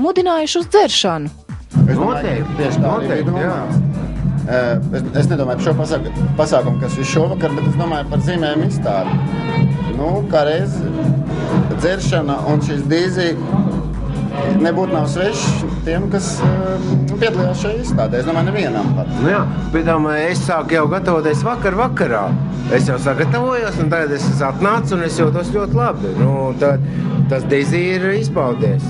Mudinājuši uz dzeršanu. Noteikti, jā. Es nedomāju par šo pasākumu, kas ir šovakar, bet es domāju par zīmējumu izstādi. Kā reiz dzeršana un šis dīzī nebūtu nav svešs tiem, kas piedalījās šajā izstādē. Es domāju, nevienam pat. Jā, bet es sāku jau gatavoties vakarā. Es jau sagatavojos, un tagad es atnācu, un es jūtos ļoti labi. Tas dīzī ir izbaudies.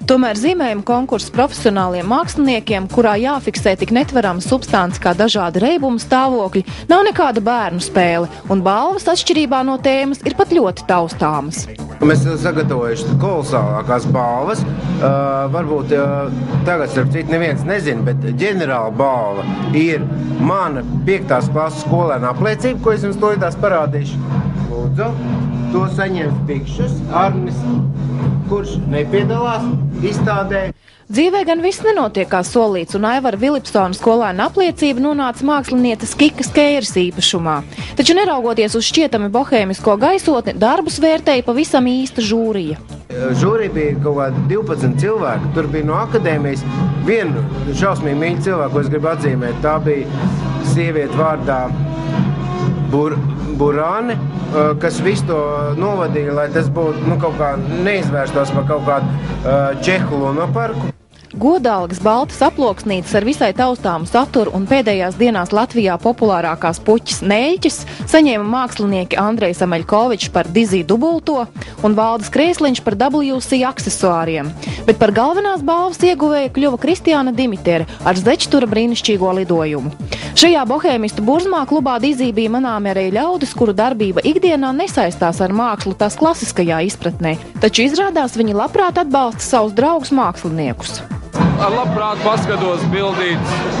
Tomēr zīmējuma konkurss profesionāliem māksliniekiem, kurā jāfiksē tik netverama substance kā dažādi reibumu stāvokļi, nav nekāda bērnu spēle, un balvas atšķirībā no tēmas ir pat ļoti taustāmas. Mēs sagatavojuši kolosālākās balvas. Varbūt tagad, starp citu, neviens nezina, bet ģenerāla balva ir mana 5. klases skolēna apliecība, ko es jums tūlītās parādīšu. Lūdzu, to saņems Bikšus, Arnis, kurš nepiedalās izstādē. Dzīvē gan viss nenotiek kā solīts, un Aivara Vilipsona skolēna apliecība nonāca mākslinieces Kikas Keiras īpašumā. Taču neraugoties uz šķietami bohēmisko gaisotni, darbus vērtēja pavisam īsta žūrija. Žūrija bija kaut kādi 12 cilvēki. Tur bija no akadēmijas viena šausmīgi mīļa cilvēka, ko es gribu atzīmēt. Tā bija sieviete vārdā Burāne, kas visu to novadīja, lai tas būtu kaut kā neizvērstos par kaut kādu čehu lunaparku. Godalgas baltas aploksnītes ar visai taustāmu saturu un pēdējās dienās Latvijā populārākās puķis Neļķis saņēma mākslinieki Andrejs Ameļkovičs par Dizī dubulto un Valdis Krēsliņš par WC aksesuāriem. Bet par galvenās balvas ieguvēja kļuva Kristiāna Dimitere ar Zečtura brīnišķīgo lidojumu. Šajā bohēmistu burzmā klubā Dizī bija manāmi arī ļaudis, kuru darbība ikdienā nesaistās ar mākslu tās klasiskajā izpratnē, taču izrādās viņi labprāt atbalsta savus draugus māksliniekus. Labprāt paskatos bildītes